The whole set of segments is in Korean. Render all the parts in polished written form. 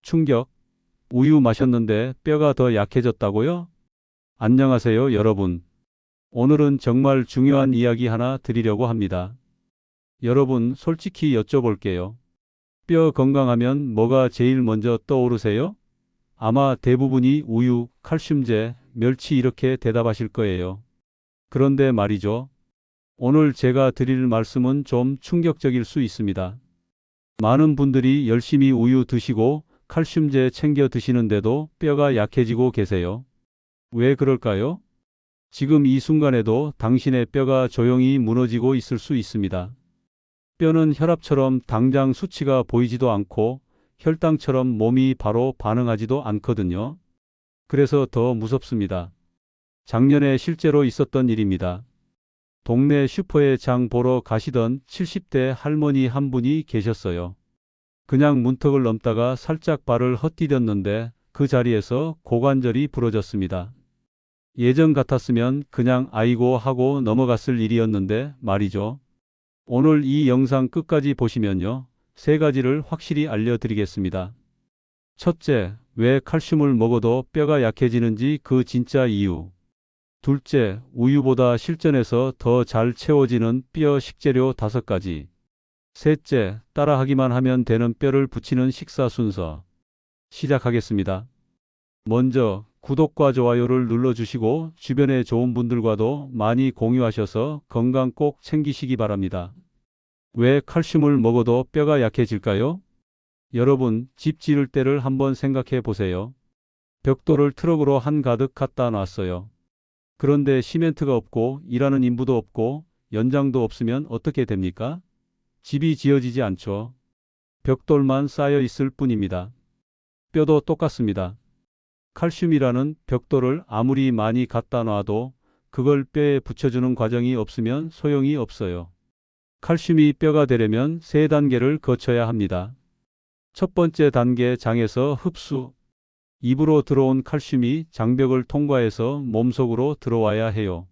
충격. 우유 마셨는데 뼈가 더 약해졌다고요? 안녕하세요, 여러분. 오늘은 정말 중요한 이야기 하나 드리려고 합니다. 여러분, 솔직히 여쭤볼게요. 뼈 건강하면 뭐가 제일 먼저 떠오르세요? 아마 대부분이 우유, 칼슘제, 멸치 이렇게 대답하실 거예요. 그런데 말이죠. 오늘 제가 드릴 말씀은 좀 충격적일 수 있습니다. 많은 분들이 열심히 우유 드시고 칼슘제 챙겨 드시는데도 뼈가 약해지고 계세요. 왜 그럴까요? 지금 이 순간에도 당신의 뼈가 조용히 무너지고 있을 수 있습니다. 뼈는 혈압처럼 당장 수치가 보이지도 않고 혈당처럼 몸이 바로 반응하지도 않거든요. 그래서 더 무섭습니다. 작년에 실제로 있었던 일입니다. 동네 슈퍼에 장 보러 가시던 70대 할머니 한 분이 계셨어요. 그냥 문턱을 넘다가 살짝 발을 헛디뎠는데 그 자리에서 고관절이 부러졌습니다. 예전 같았으면 그냥 아이고 하고 넘어갔을 일이었는데 말이죠. 오늘 이 영상 끝까지 보시면요. 세 가지를 확실히 알려드리겠습니다. 첫째, 왜 칼슘을 먹어도 뼈가 약해지는지 그 진짜 이유. 둘째, 우유보다 실전에서 더 잘 채워지는 뼈 식재료 5가지. 셋째, 따라하기만 하면 되는 뼈를 붙이는 식사 순서. 시작하겠습니다. 먼저 구독과 좋아요를 눌러주시고 주변에 좋은 분들과도 많이 공유하셔서 건강 꼭 챙기시기 바랍니다. 왜 칼슘을 먹어도 뼈가 약해질까요? 여러분, 집 지을 때를 한번 생각해 보세요. 벽돌을 트럭으로 한가득 갖다 놨어요. 그런데 시멘트가 없고 일하는 인부도 없고 연장도 없으면 어떻게 됩니까? 집이 지어지지 않죠. 벽돌만 쌓여 있을 뿐입니다. 뼈도 똑같습니다. 칼슘이라는 벽돌을 아무리 많이 갖다 놔도 그걸 뼈에 붙여주는 과정이 없으면 소용이 없어요. 칼슘이 뼈가 되려면 3단계를 거쳐야 합니다. 첫 번째 단계 장에서 흡수. 입으로 들어온 칼슘이 장벽을 통과해서 몸속으로 들어와야 해요.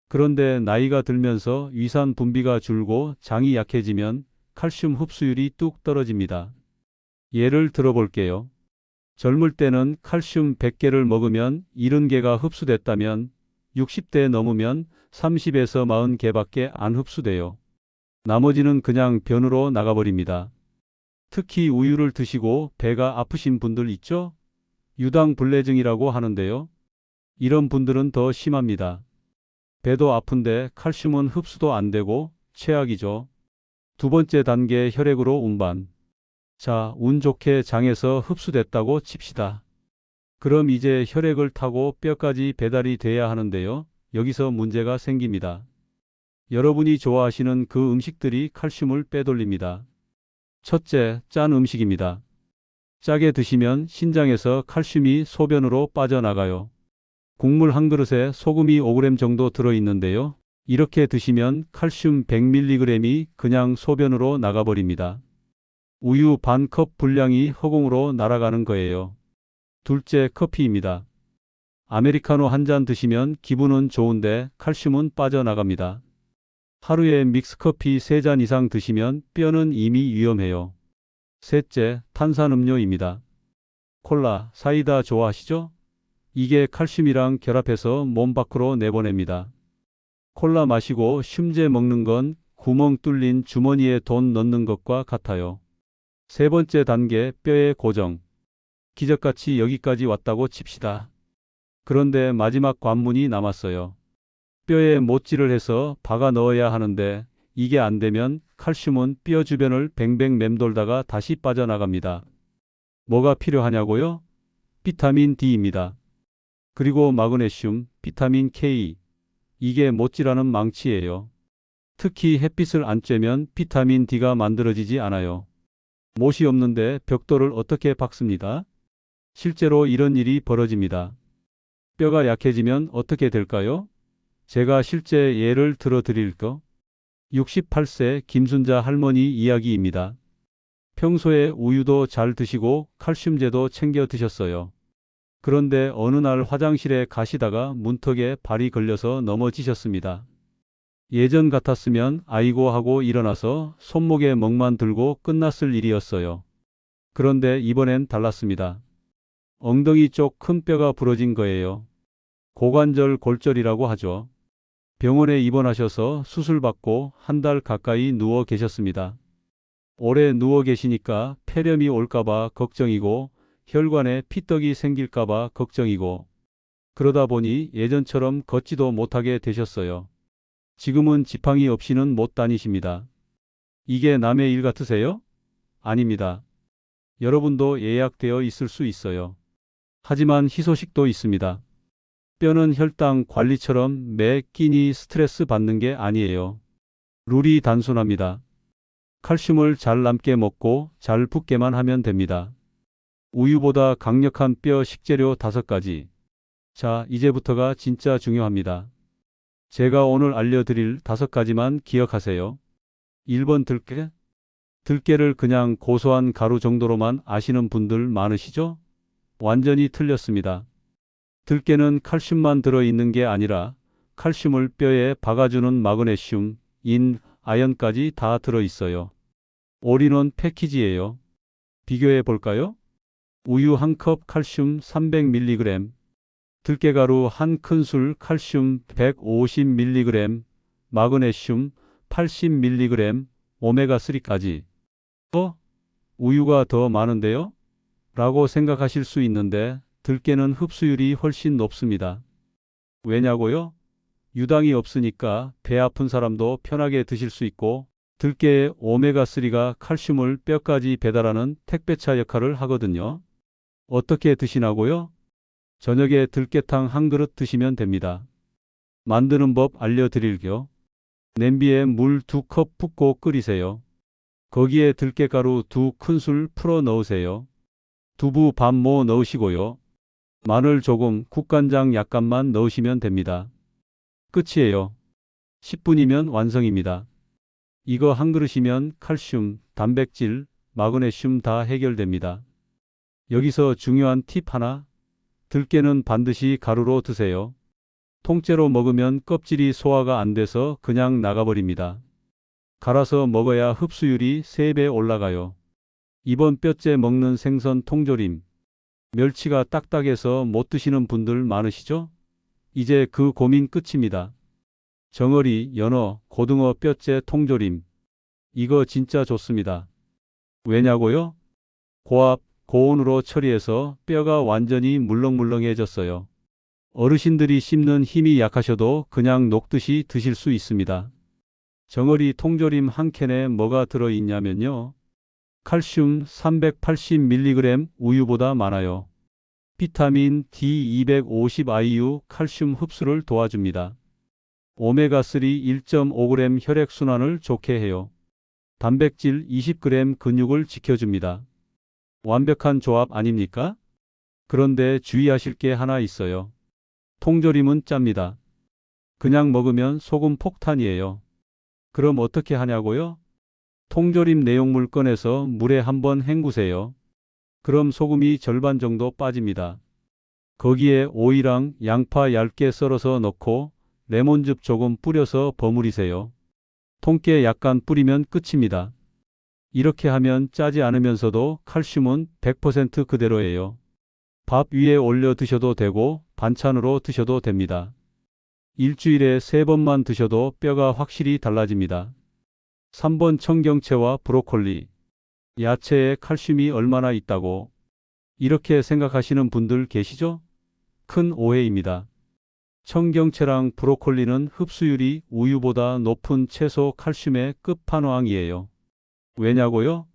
그런데 나이가 들면서 위산 분비가 줄고 장이 약해지면 칼슘 흡수율이 뚝 떨어집니다. 예를 들어 볼게요. 젊을 때는 칼슘 100개를 먹으면 70개가 흡수됐다면 60대 넘으면 30에서 40개밖에 안 흡수돼요. 나머지는 그냥 변으로 나가버립니다. 특히 우유를 드시고 배가 아프신 분들 있죠? 유당불내증이라고 하는데요. 이런 분들은 더 심합니다. 배도 아픈데 칼슘은 흡수도 안 되고 최악이죠. 두 번째 단계 혈액으로 운반. 자, 운 좋게 장에서 흡수됐다고 칩시다. 그럼 이제 혈액을 타고 뼈까지 배달이 돼야 하는데요. 여기서 문제가 생깁니다. 여러분이 좋아하시는 그 음식들이 칼슘을 빼돌립니다. 첫째, 짠 음식입니다. 짜게 드시면 신장에서 칼슘이 소변으로 빠져나가요. 국물 한 그릇에 소금이 5g 정도 들어있는데요. 이렇게 드시면 칼슘 100mg이 그냥 소변으로 나가버립니다. 우유 반 컵 분량이 허공으로 날아가는 거예요. 둘째, 커피입니다. 아메리카노 한 잔 드시면 기분은 좋은데 칼슘은 빠져나갑니다. 하루에 믹스커피 3잔 이상 드시면 뼈는 이미 위험해요. 셋째, 탄산음료입니다. 콜라, 사이다 좋아하시죠? 이게 칼슘이랑 결합해서 몸 밖으로 내보냅니다. 콜라 마시고 쉼제 먹는 건 구멍 뚫린 주머니에 돈 넣는 것과 같아요. 세 번째 단계, 뼈의 고정. 기적같이 여기까지 왔다고 칩시다. 그런데 마지막 관문이 남았어요. 뼈에 못질을 해서 박아 넣어야 하는데 이게 안 되면 칼슘은 뼈 주변을 뱅뱅 맴돌다가 다시 빠져나갑니다. 뭐가 필요하냐고요? 비타민 D입니다. 그리고 마그네슘, 비타민 K. 이게 못질하는 망치예요. 특히 햇빛을 안 쬐면 비타민 D가 만들어지지 않아요. 못이 없는데 벽돌을 어떻게 박습니다? 실제로 이런 일이 벌어집니다. 뼈가 약해지면 어떻게 될까요? 제가 실제 예를 들어 드릴까? 68세 김순자 할머니 이야기입니다. 평소에 우유도 잘 드시고 칼슘제도 챙겨 드셨어요. 그런데 어느 날 화장실에 가시다가 문턱에 발이 걸려서 넘어지셨습니다. 예전 같았으면 아이고 하고 일어나서 손목에 멍만 들고 끝났을 일이었어요. 그런데 이번엔 달랐습니다. 엉덩이 쪽 큰 뼈가 부러진 거예요. 고관절 골절이라고 하죠. 병원에 입원하셔서 수술받고 한 달 가까이 누워 계셨습니다. 오래 누워 계시니까 폐렴이 올까봐 걱정이고 혈관에 피떡이 생길까봐 걱정이고 그러다 보니 예전처럼 걷지도 못하게 되셨어요. 지금은 지팡이 없이는 못 다니십니다. 이게 남의 일 같으세요? 아닙니다. 여러분도 예약되어 있을 수 있어요. 하지만 희소식도 있습니다. 뼈는 혈당 관리처럼 매 끼니 스트레스 받는 게 아니에요. 룰이 단순합니다. 칼슘을 잘 남게 먹고 잘 붙게만 하면 됩니다. 우유보다 강력한 뼈 식재료 5가지. 자, 이제부터가 진짜 중요합니다. 제가 오늘 알려드릴 5가지만 기억하세요. 1번 들깨. 들깨를 그냥 고소한 가루 정도로만 아시는 분들 많으시죠? 완전히 틀렸습니다. 들깨는 칼슘만 들어있는 게 아니라 칼슘을 뼈에 박아주는 마그네슘, 인, 아연까지 다 들어있어요. 올인원 패키지예요. 비교해 볼까요? 우유 1컵 칼슘 300mg, 들깨가루 1큰술 칼슘 150mg, 마그네슘 80mg, 오메가3까지. 우유가 더 많은데요? 라고 생각하실 수 있는데 들깨는 흡수율이 훨씬 높습니다. 왜냐고요? 유당이 없으니까 배 아픈 사람도 편하게 드실 수 있고 들깨의 오메가3가 칼슘을 뼈까지 배달하는 택배차 역할을 하거든요. 어떻게 드시나고요? 저녁에 들깨탕 한 그릇 드시면 됩니다. 만드는 법 알려드릴게요. 냄비에 물 2컵 붓고 끓이세요. 거기에 들깨가루 2큰술 풀어 넣으세요. 두부 반 모 넣으시고요. 마늘 조금, 국간장 약간만 넣으시면 됩니다. 끝이에요. 10분이면 완성입니다. 이거 한 그릇이면 칼슘, 단백질, 마그네슘 다 해결됩니다. 여기서 중요한 팁 하나. 들깨는 반드시 가루로 드세요. 통째로 먹으면 껍질이 소화가 안 돼서 그냥 나가버립니다. 갈아서 먹어야 흡수율이 3배 올라가요. 이번 뼈째 먹는 생선 통조림. 멸치가 딱딱해서 못 드시는 분들 많으시죠? 이제 그 고민 끝입니다. 정어리, 연어, 고등어 뼈째 통조림. 이거 진짜 좋습니다. 왜냐고요? 고압, 고온으로 처리해서 뼈가 완전히 물렁물렁해졌어요. 어르신들이 씹는 힘이 약하셔도 그냥 녹듯이 드실 수 있습니다. 정어리 통조림 한 캔에 뭐가 들어있냐면요. 칼슘 380mg 우유보다 많아요. 비타민 D250IU 칼슘 흡수를 도와줍니다. 오메가3 1.5g 혈액순환을 좋게 해요. 단백질 20g 근육을 지켜줍니다. 완벽한 조합 아닙니까? 그런데 주의하실 게 하나 있어요. 통조림은 짭니다. 그냥 먹으면 소금 폭탄이에요. 그럼 어떻게 하냐고요? 통조림 내용물 꺼내서 물에 한번 헹구세요. 그럼 소금이 절반 정도 빠집니다. 거기에 오이랑 양파 얇게 썰어서 넣고 레몬즙 조금 뿌려서 버무리세요. 통깨 약간 뿌리면 끝입니다. 이렇게 하면 짜지 않으면서도 칼슘은 100% 그대로예요. 밥 위에 올려 드셔도 되고 반찬으로 드셔도 됩니다. 일주일에 3번만 드셔도 뼈가 확실히 달라집니다. 3번 청경채와 브로콜리. 야채에 칼슘이 얼마나 있다고 이렇게 생각하시는 분들 계시죠? 큰 오해입니다. 청경채랑 브로콜리는 흡수율이 우유보다 높은 채소 칼슘의 끝판왕이에요. 왜냐고요?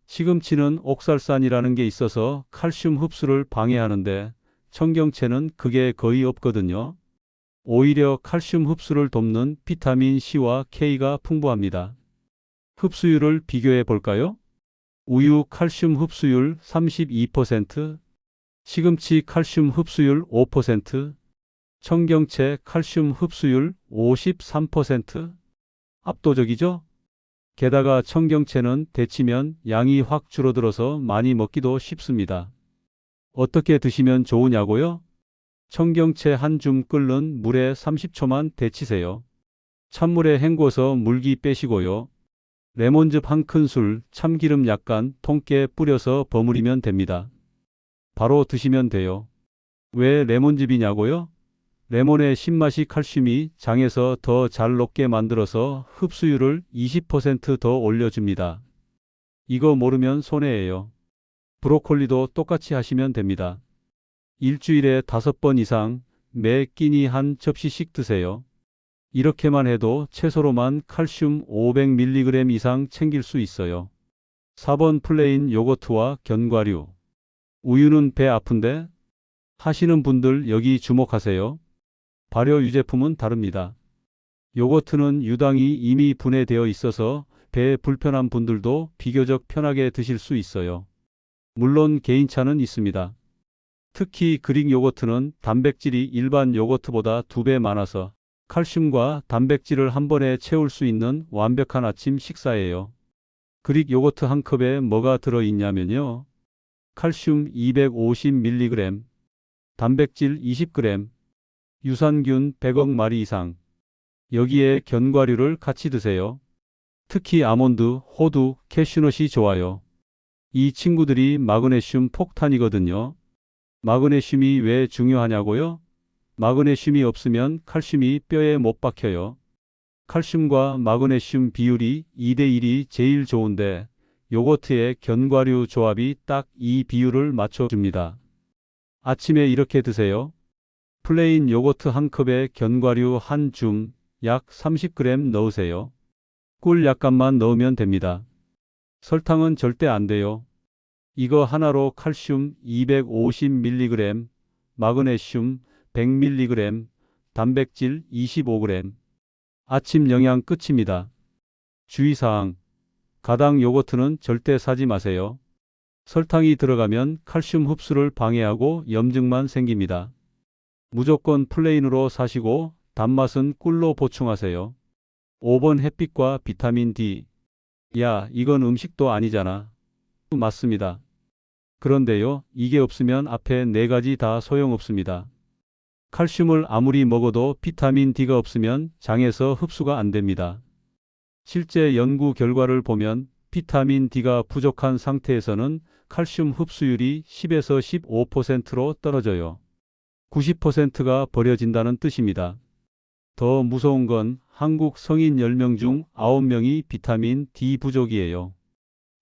시금치는 옥살산이라는 게 있어서 칼슘 흡수를 방해하는데 청경채는 그게 거의 없거든요. 오히려 칼슘 흡수를 돕는 비타민 C와 K가 풍부합니다. 흡수율을 비교해 볼까요? 우유 칼슘 흡수율 32%, 시금치 칼슘 흡수율 5%, 청경채 칼슘 흡수율 53%. 압도적이죠? 게다가 청경채는 데치면 양이 확 줄어들어서 많이 먹기도 쉽습니다. 어떻게 드시면 좋으냐고요? 청경채 한 줌 끓는 물에 30초만 데치세요. 찬물에 헹궈서 물기 빼시고요. 레몬즙 1큰술, 참기름 약간 통깨 뿌려서 버무리면 됩니다. 바로 드시면 돼요. 왜 레몬즙이냐고요? 레몬의 신맛이 칼슘이 장에서 더 잘 녹게 만들어서 흡수율을 20% 더 올려줍니다. 이거 모르면 손해예요. 브로콜리도 똑같이 하시면 됩니다. 일주일에 5번 이상 매 끼니 한 접시씩 드세요. 이렇게만 해도 채소로만 칼슘 500mg 이상 챙길 수 있어요. 4번 플레인 요거트와 견과류. 우유는 배 아픈데? 하시는 분들 여기 주목하세요. 발효 유제품은 다릅니다. 요거트는 유당이 이미 분해되어 있어서 배에 불편한 분들도 비교적 편하게 드실 수 있어요. 물론 개인차는 있습니다. 특히 그릭 요거트는 단백질이 일반 요거트보다 2배 많아서 칼슘과 단백질을 한 번에 채울 수 있는 완벽한 아침 식사예요. 그릭 요거트 한 컵에 뭐가 들어있냐면요. 칼슘 250mg, 단백질 20g, 유산균 100억 마리 이상. 여기에 견과류를 같이 드세요. 특히 아몬드, 호두, 캐슈넛이 좋아요. 이 친구들이 마그네슘 폭탄이거든요. 마그네슘이 왜 중요하냐고요? 마그네슘이 없으면 칼슘이 뼈에 못 박혀요. 칼슘과 마그네슘 비율이 2대1이 제일 좋은데 요거트에 견과류 조합이 딱 이 비율을 맞춰줍니다. 아침에 이렇게 드세요. 플레인 요거트 한 컵에 견과류 한 줌, 약 30g 넣으세요. 꿀 약간만 넣으면 됩니다. 설탕은 절대 안 돼요. 이거 하나로 칼슘 250mg, 마그네슘 100mg, 단백질 25g. 아침 영양 끝입니다. 주의사항. 가당 요거트는 절대 사지 마세요. 설탕이 들어가면 칼슘 흡수를 방해하고 염증만 생깁니다. 무조건 플레인으로 사시고 단맛은 꿀로 보충하세요. 5번 햇빛과 비타민 D. 야, 이건 음식도 아니잖아. 맞습니다. 그런데요, 이게 없으면 앞에 4가지 다 소용없습니다. 칼슘을 아무리 먹어도 비타민 D가 없으면 장에서 흡수가 안 됩니다. 실제 연구 결과를 보면 비타민 D가 부족한 상태에서는 칼슘 흡수율이 10에서 15%로 떨어져요. 90%가 버려진다는 뜻입니다. 더 무서운 건 한국 성인 10명 중 9명이 비타민 D 부족이에요.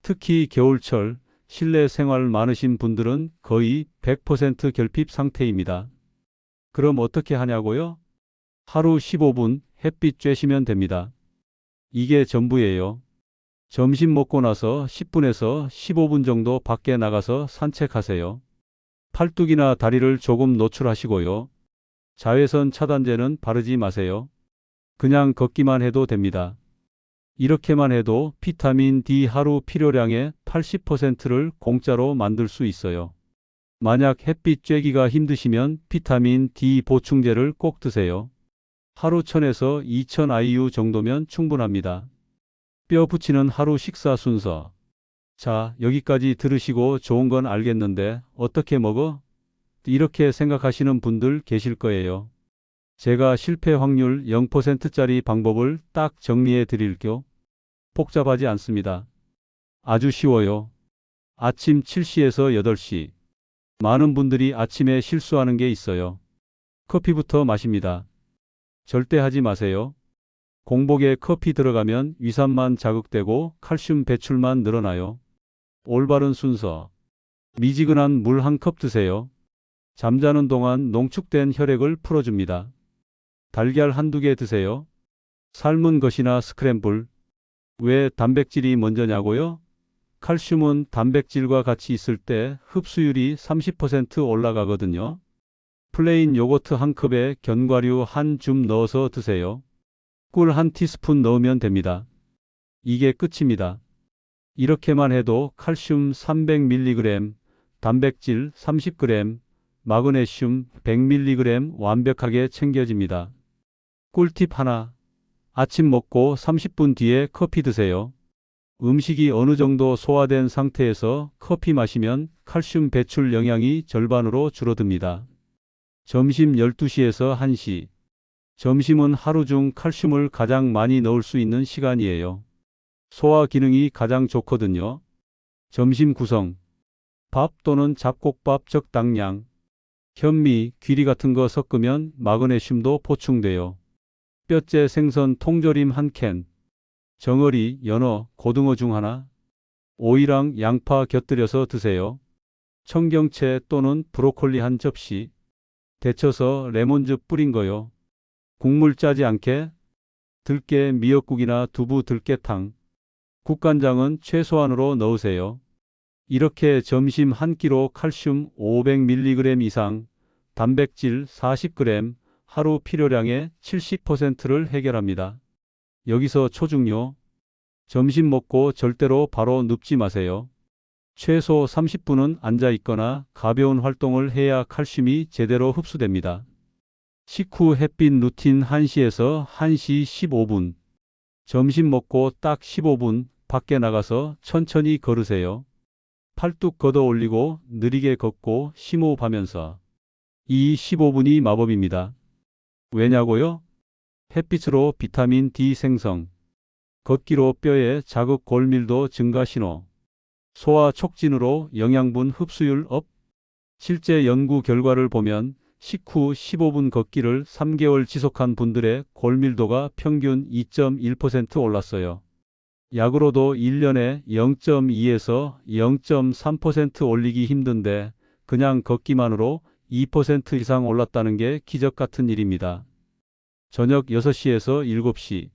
특히 겨울철 실내 생활 많으신 분들은 거의 100% 결핍 상태입니다. 그럼 어떻게 하냐고요? 하루 15분 햇빛 쬐시면 됩니다. 이게 전부예요. 점심 먹고 나서 10분에서 15분 정도 밖에 나가서 산책하세요. 팔뚝이나 다리를 조금 노출하시고요. 자외선 차단제는 바르지 마세요. 그냥 걷기만 해도 됩니다. 이렇게만 해도 비타민 D 하루 필요량의 80%를 공짜로 만들 수 있어요. 만약 햇빛 쬐기가 힘드시면 비타민 D 보충제를 꼭 드세요. 하루 1000에서 2000 IU 정도면 충분합니다. 뼈 붙이는 하루 식사 순서. 자, 여기까지 들으시고 좋은 건 알겠는데 어떻게 먹어? 이렇게 생각하시는 분들 계실 거예요. 제가 실패 확률 0%짜리 방법을 딱 정리해 드릴게요. 복잡하지 않습니다. 아주 쉬워요. 아침 7시에서 8시. 많은 분들이 아침에 실수하는 게 있어요. 커피부터 마십니다. 절대 하지 마세요. 공복에 커피 들어가면 위산만 자극되고 칼슘 배출만 늘어나요. 올바른 순서. 미지근한 물 1컵 드세요. 잠자는 동안 농축된 혈액을 풀어줍니다. 달걀 1~2개 드세요. 삶은 것이나 스크램블. 왜 단백질이 먼저냐고요? 칼슘은 단백질과 같이 있을 때 흡수율이 30% 올라가거든요. 플레인 요거트 1컵에 견과류 1줌 넣어서 드세요. 꿀 1티스푼 넣으면 됩니다. 이게 끝입니다. 이렇게만 해도 칼슘 300mg, 단백질 30g, 마그네슘 100mg 완벽하게 챙겨집니다. 꿀팁 하나. 아침 먹고 30분 뒤에 커피 드세요. 음식이 어느 정도 소화된 상태에서 커피 마시면 칼슘 배출 영향이 절반으로 줄어듭니다. 점심 12시에서 1시. 점심은 하루 중 칼슘을 가장 많이 넣을 수 있는 시간이에요. 소화 기능이 가장 좋거든요. 점심 구성. 밥 또는 잡곡밥 적당량. 현미, 귀리 같은 거 섞으면 마그네슘도 보충돼요. 뼈째 생선 통조림 한 캔. 정어리, 연어, 고등어 중 하나. 오이랑 양파 곁들여서 드세요. 청경채 또는 브로콜리 한 접시. 데쳐서 레몬즙 뿌린 거요. 국물 짜지 않게. 들깨 미역국이나 두부 들깨탕. 국간장은 최소한으로 넣으세요. 이렇게 점심 한 끼로 칼슘 500mg 이상, 단백질 40g, 하루 필요량의 70%를 해결합니다. 여기서 초중요. 점심 먹고 절대로 바로 눕지 마세요. 최소 30분은 앉아 있거나 가벼운 활동을 해야 칼슘이 제대로 흡수됩니다. 식후 햇빛 루틴 1시에서 1시 15분. 점심 먹고 딱 15분 밖에 나가서 천천히 걸으세요. 팔뚝 걷어 올리고 느리게 걷고 심호흡하면서. 이 15분이 마법입니다. 왜냐고요? 햇빛으로 비타민 D 생성. 걷기로 뼈의 자극 골밀도 증가 신호. 소화 촉진으로 영양분 흡수율 업. 실제 연구 결과를 보면 식후 15분 걷기를 3개월 지속한 분들의 골밀도가 평균 2.1% 올랐어요. 약으로도 1년에 0.2에서 0.3% 올리기 힘든데 그냥 걷기만으로 2% 이상 올랐다는 게 기적 같은 일입니다. 저녁 6시에서 7시.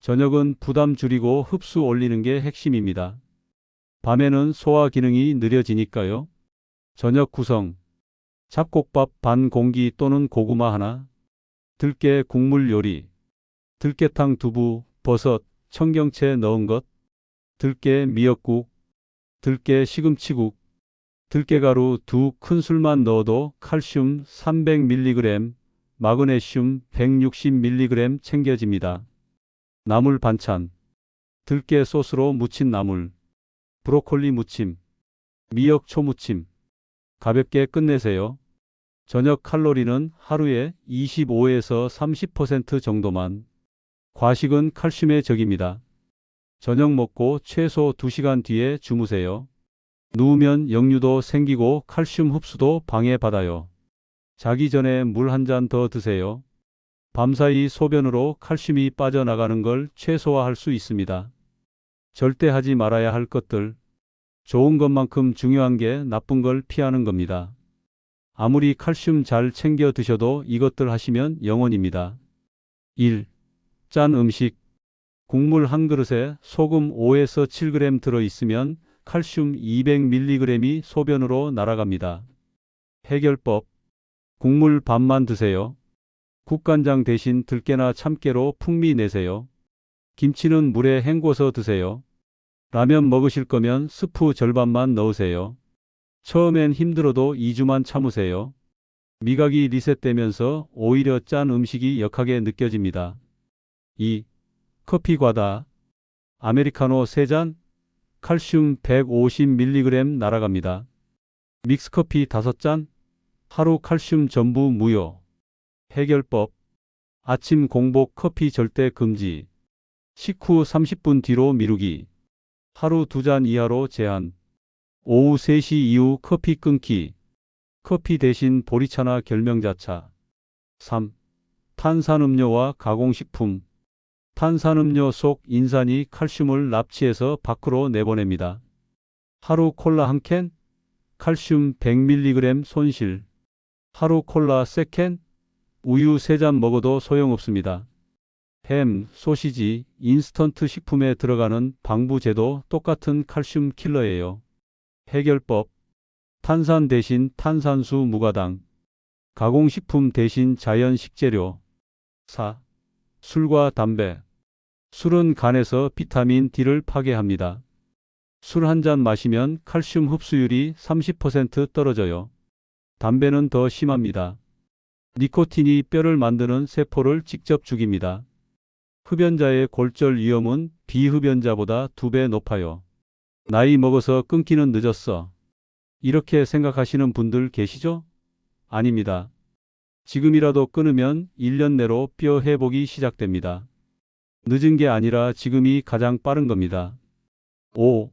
저녁은 부담 줄이고 흡수 올리는 게 핵심입니다. 밤에는 소화 기능이 느려지니까요. 저녁 구성. 잡곡밥 반 공기 또는 고구마 하나. 들깨 국물 요리. 들깨탕 두부, 버섯, 청경채 넣은 것. 들깨 미역국. 들깨 시금치국. 들깨가루 2큰술만 넣어도 칼슘 300mg, 마그네슘 160mg 챙겨집니다. 나물 반찬. 들깨 소스로 무친 나물. 브로콜리 무침. 미역 초무침. 가볍게 끝내세요. 저녁 칼로리는 하루에 25에서 30% 정도만. 과식은 칼슘의 적입니다. 저녁 먹고 최소 2시간 뒤에 주무세요. 누우면 역류도 생기고 칼슘 흡수도 방해받아요. 자기 전에 물 한 잔 더 드세요. 밤사이 소변으로 칼슘이 빠져나가는 걸 최소화할 수 있습니다. 절대 하지 말아야 할 것들. 좋은 것만큼 중요한 게 나쁜 걸 피하는 겁니다. 아무리 칼슘 잘 챙겨 드셔도 이것들 하시면 영원입니다. 1. 짠 음식. 국물 한 그릇에 소금 5에서 7g 들어있으면 칼슘 200mg이 소변으로 날아갑니다. 해결법. 국물 반만 드세요. 국간장 대신 들깨나 참깨로 풍미 내세요. 김치는 물에 헹궈서 드세요. 라면 먹으실 거면 스프 절반만 넣으세요. 처음엔 힘들어도 2주만 참으세요. 미각이 리셋되면서 오히려 짠 음식이 역하게 느껴집니다. 2. 커피 과다. 아메리카노 3잔, 칼슘 150mg 날아갑니다. 믹스커피 5잔, 하루 칼슘 전부 무효. 해결법. 아침 공복 커피 절대 금지. 식후 30분 뒤로 미루기. 하루 2잔 이하로 제한. 오후 3시 이후 커피 끊기. 커피 대신 보리차나 결명자차. 3. 탄산음료와 가공식품. 탄산음료 속 인산이 칼슘을 납치해서 밖으로 내보냅니다. 하루 콜라 한 캔, 칼슘 100mg 손실. 하루 콜라 3캔, 우유 3잔 먹어도 소용없습니다. 햄, 소시지, 인스턴트 식품에 들어가는 방부제도 똑같은 칼슘 킬러예요. 해결법. 탄산 대신 탄산수 무가당. 가공식품 대신 자연 식재료. 4. 술과 담배. 술은 간에서 비타민 D를 파괴합니다. 술 한 잔 마시면 칼슘 흡수율이 30% 떨어져요. 담배는 더 심합니다. 니코틴이 뼈를 만드는 세포를 직접 죽입니다. 흡연자의 골절 위험은 비흡연자보다 2배 높아요. 나이 먹어서 끊기는 늦었어. 이렇게 생각하시는 분들 계시죠? 아닙니다. 지금이라도 끊으면 1년 내로 뼈 회복이 시작됩니다. 늦은 게 아니라 지금이 가장 빠른 겁니다. 5.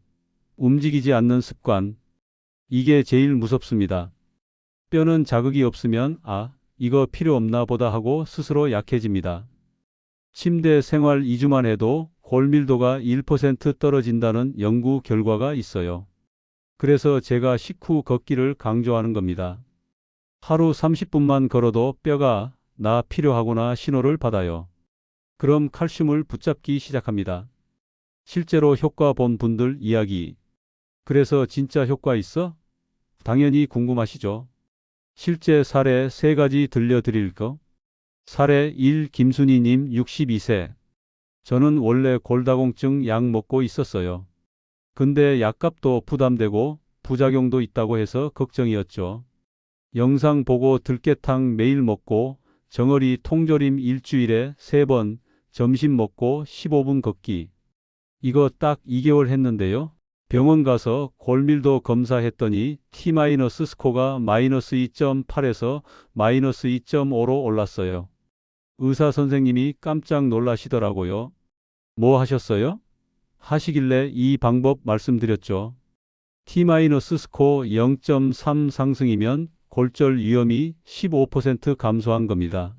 움직이지 않는 습관. 이게 제일 무섭습니다. 뼈는 자극이 없으면 이거 필요 없나 보다 하고 스스로 약해집니다. 침대 생활 2주만 해도 골밀도가 1% 떨어진다는 연구 결과가 있어요. 그래서 제가 식후 걷기를 강조하는 겁니다. 하루 30분만 걸어도 뼈가 나 필요하구나 신호를 받아요. 그럼 칼슘을 붙잡기 시작합니다. 실제로 효과 본 분들 이야기. 그래서 진짜 효과 있어? 당연히 궁금하시죠? 실제 사례 3가지 들려드릴 거. 사례 1. 김순희님 62세. 저는 원래 골다공증 약 먹고 있었어요. 근데 약값도 부담되고 부작용도 있다고 해서 걱정이었죠. 영상 보고 들깨탕 매일 먹고 정어리 통조림 일주일에 3번, 점심 먹고 15분 걷기. 이거 딱 2개월 했는데요. 병원 가서 골밀도 검사했더니 T-스코어가 마이너스 2.8에서 마이너스 2.5로 올랐어요. 의사 선생님이 깜짝 놀라시더라고요. 뭐 하셨어요? 하시길래 이 방법 말씀드렸죠. T-스코어 0.3 상승이면 골절 위험이 15% 감소한 겁니다.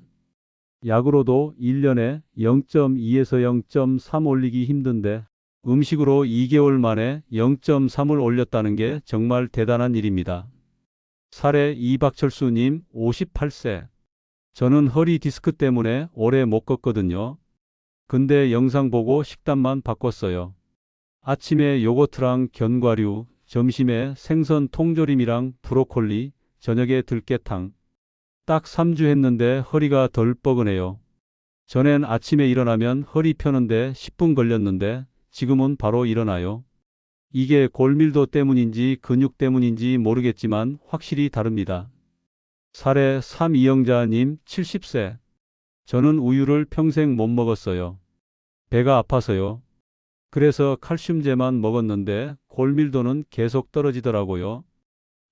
약으로도 1년에 0.2에서 0.3 올리기 힘든데 음식으로 2개월 만에 0.3을 올렸다는 게 정말 대단한 일입니다. 사례 이박철수님 58세. 저는 허리 디스크 때문에 오래 못 걷거든요. 근데 영상 보고 식단만 바꿨어요. 아침에 요거트랑 견과류, 점심에 생선 통조림이랑 브로콜리, 저녁에 들깨탕. 딱 3주 했는데 허리가 덜 뻐근해요. 전엔 아침에 일어나면 허리 펴는데 10분 걸렸는데 지금은 바로 일어나요. 이게 골밀도 때문인지 근육 때문인지 모르겠지만 확실히 다릅니다. 사례 3. 이영자님 70세. 저는 우유를 평생 못 먹었어요. 배가 아파서요. 그래서 칼슘제만 먹었는데 골밀도는 계속 떨어지더라고요.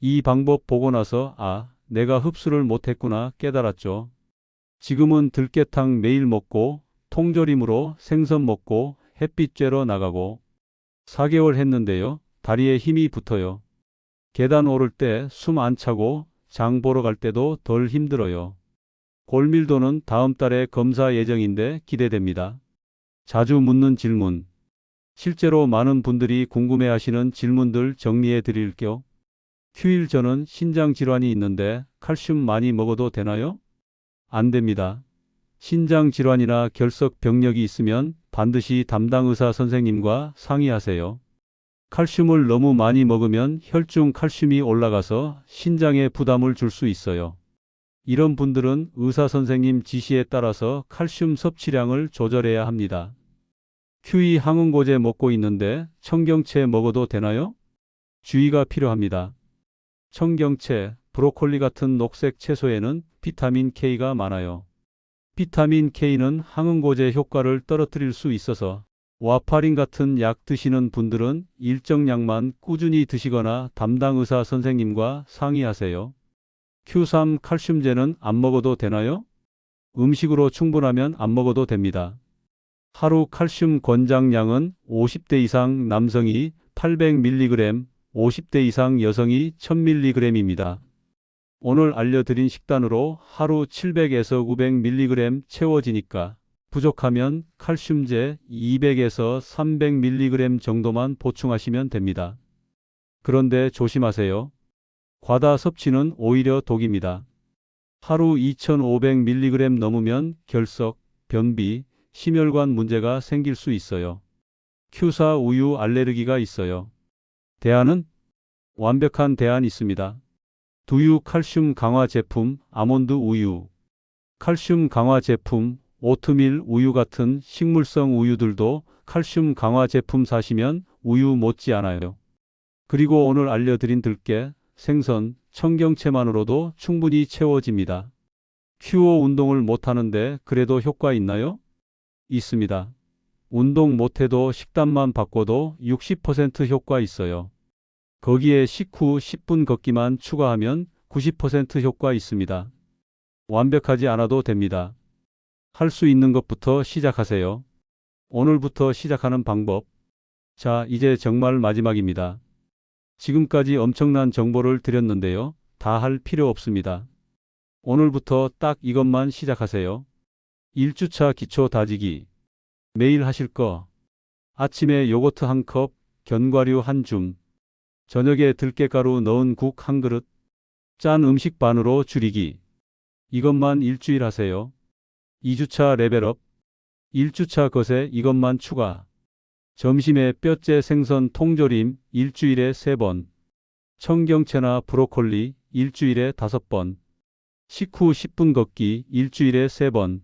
이 방법 보고 나서 내가 흡수를 못했구나 깨달았죠. 지금은 들깨탕 매일 먹고 통조림으로 생선 먹고 햇빛 쬐러 나가고 4개월 했는데요. 다리에 힘이 붙어요. 계단 오를 때 숨 안 차고 장 보러 갈 때도 덜 힘들어요. 골밀도는 다음 달에 검사 예정인데 기대됩니다. 자주 묻는 질문. 실제로 많은 분들이 궁금해하시는 질문들 정리해 드릴게요. 휴일 저는 신장 질환이 있는데 칼슘 많이 먹어도 되나요? 안 됩니다. 신장 질환이나 결석 병력이 있으면 반드시 담당 의사 선생님과 상의하세요. 칼슘을 너무 많이 먹으면 혈중 칼슘이 올라가서 신장에 부담을 줄 수 있어요. 이런 분들은 의사 선생님 지시에 따라서 칼슘 섭취량을 조절해야 합니다. QE 항응고제 먹고 있는데 청경채 먹어도 되나요? 주의가 필요합니다. 청경채, 브로콜리 같은 녹색 채소에는 비타민 K가 많아요. 비타민 K는 항응고제 효과를 떨어뜨릴 수 있어서 와파린 같은 약 드시는 분들은 일정량만 꾸준히 드시거나 담당 의사 선생님과 상의하세요. Q3 칼슘제는 안 먹어도 되나요? 음식으로 충분하면 안 먹어도 됩니다. 하루 칼슘 권장량은 50대 이상 남성이 800mg, 50대 이상 여성이 1000mg입니다. 오늘 알려드린 식단으로 하루 700에서 900mg 채워지니까 부족하면 칼슘제 200에서 300mg 정도만 보충하시면 됩니다. 그런데 조심하세요. 과다 섭취는 오히려 독입니다. 하루 2500mg 넘으면 결석, 변비, 심혈관 문제가 생길 수 있어요. Q4 우유 알레르기가 있어요. 대안은? 완벽한 대안이 있습니다. 두유 칼슘 강화 제품 아몬드 우유. 칼슘 강화 제품 오트밀 우유 같은 식물성 우유들도 칼슘 강화 제품 사시면 우유 못지 않아요. 그리고 오늘 알려드린 들깨, 생선, 청경채만으로도 충분히 채워집니다. Q5 운동을 못하는데 그래도 효과 있나요? 있습니다. 운동 못해도 식단만 바꿔도 60% 효과 있어요. 거기에 식후 10분 걷기만 추가하면 90% 효과 있습니다. 완벽하지 않아도 됩니다. 할 수 있는 것부터 시작하세요. 오늘부터 시작하는 방법. 자, 이제 정말 마지막입니다. 지금까지 엄청난 정보를 드렸는데요. 다 할 필요 없습니다. 오늘부터 딱 이것만 시작하세요. 1주차 기초 다지기. 매일 하실 거. 아침에 요거트 1컵, 견과류 1줌. 저녁에 들깨가루 넣은 국 1그릇. 짠 음식 반으로 줄이기. 이것만 일주일 하세요. 2주차 레벨업. 1주차 것에 이것만 추가. 점심에 뼈째 생선 통조림 일주일에 3번. 청경채나 브로콜리 일주일에 5번. 식후 10분 걷기 일주일에 3번.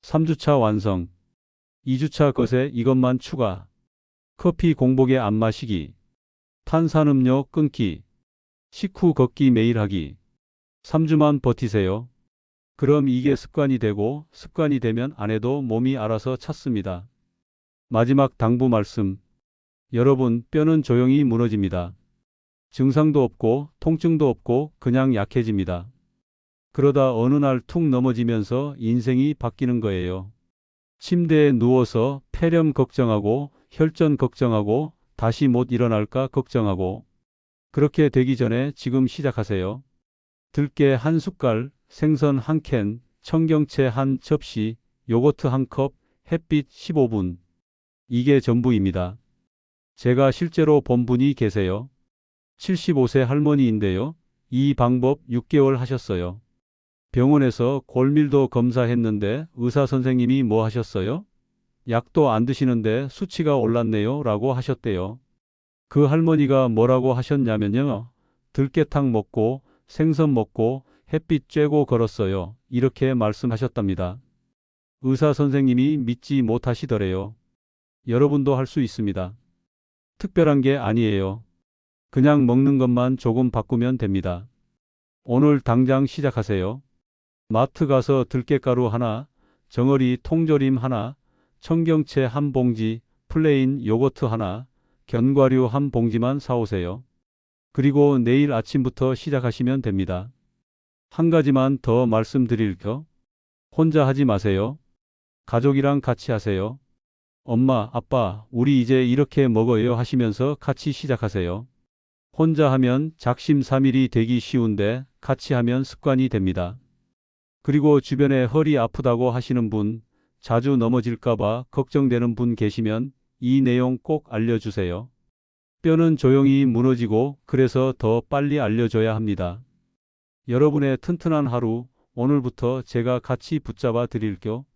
3주차 완성. 2주차 것에 이것만 추가. 커피 공복에 안 마시기. 탄산음료 끊기. 식후 걷기 매일 하기. 3주만 버티세요. 그럼 이게 습관이 되고 습관이 되면 안 해도 몸이 알아서 찾습니다. 마지막 당부 말씀. 여러분, 뼈는 조용히 무너집니다. 증상도 없고 통증도 없고 그냥 약해집니다. 그러다 어느 날 툭 넘어지면서 인생이 바뀌는 거예요. 침대에 누워서 폐렴 걱정하고 혈전 걱정하고 다시 못 일어날까 걱정하고. 그렇게 되기 전에 지금 시작하세요. 들깨 1숟갈, 생선 1캔, 청경채 1접시, 요거트 1컵, 햇빛 15분. 이게 전부입니다. 제가 실제로 본 분이 계세요. 75세 할머니인데요. 이 방법 6개월 하셨어요. 병원에서 골밀도 검사했는데 의사 선생님이 뭐 하셨어요? 약도 안 드시는데 수치가 올랐네요 라고 하셨대요. 그 할머니가 뭐라고 하셨냐면요. 들깨탕 먹고 생선 먹고 햇빛 쬐고 걸었어요. 이렇게 말씀하셨답니다. 의사 선생님이 믿지 못하시더래요. 여러분도 할 수 있습니다. 특별한 게 아니에요. 그냥 먹는 것만 조금 바꾸면 됩니다. 오늘 당장 시작하세요. 마트 가서 들깨가루 하나, 정어리 통조림 하나, 청경채 1봉지, 플레인 요거트 하나, 견과류 1봉지만 사오세요. 그리고 내일 아침부터 시작하시면 됩니다. 한 가지만 더 말씀드릴게요. 혼자 하지 마세요. 가족이랑 같이 하세요. 엄마, 아빠, 우리 이제 이렇게 먹어요 하시면서 같이 시작하세요. 혼자 하면 작심삼일이 되기 쉬운데 같이 하면 습관이 됩니다. 그리고 주변에 허리 아프다고 하시는 분, 자주 넘어질까봐 걱정되는 분 계시면 이 내용 꼭 알려주세요. 뼈는 조용히 무너지고 그래서 더 빨리 알려줘야 합니다. 여러분의 튼튼한 하루, 오늘부터 제가 같이 붙잡아 드릴게요.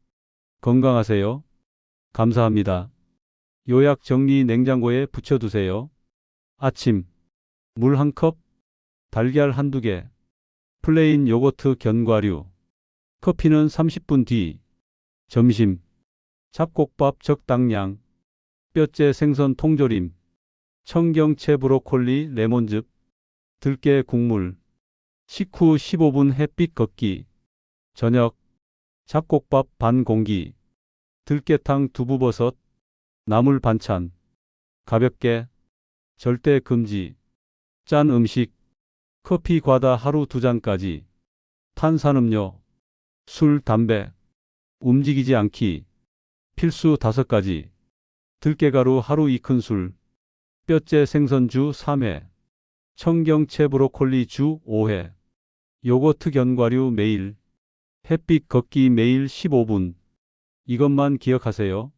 건강하세요. 감사합니다. 요약 정리 냉장고에 붙여두세요. 아침, 물 1컵, 달걀 1~2개, 플레인 요거트 견과류, 커피는 30분 뒤. 점심, 잡곡밥 적당량, 뼈째 생선 통조림, 청경채 브로콜리 레몬즙, 들깨 국물, 식후 15분 햇빛 걷기. 저녁, 잡곡밥 반 공기, 들깨탕 두부버섯, 나물 반찬. 가볍게, 절대 금지. 짠 음식, 커피 과다 하루 2잔까지. 탄산음료, 술, 담배, 움직이지 않기. 필수 5가지. 들깨가루 하루 2큰술, 뼈째 생선주 3회, 청경채 브로콜리 주 5회, 요거트 견과류 매일, 햇빛 걷기 매일 15분. 이것만 기억하세요.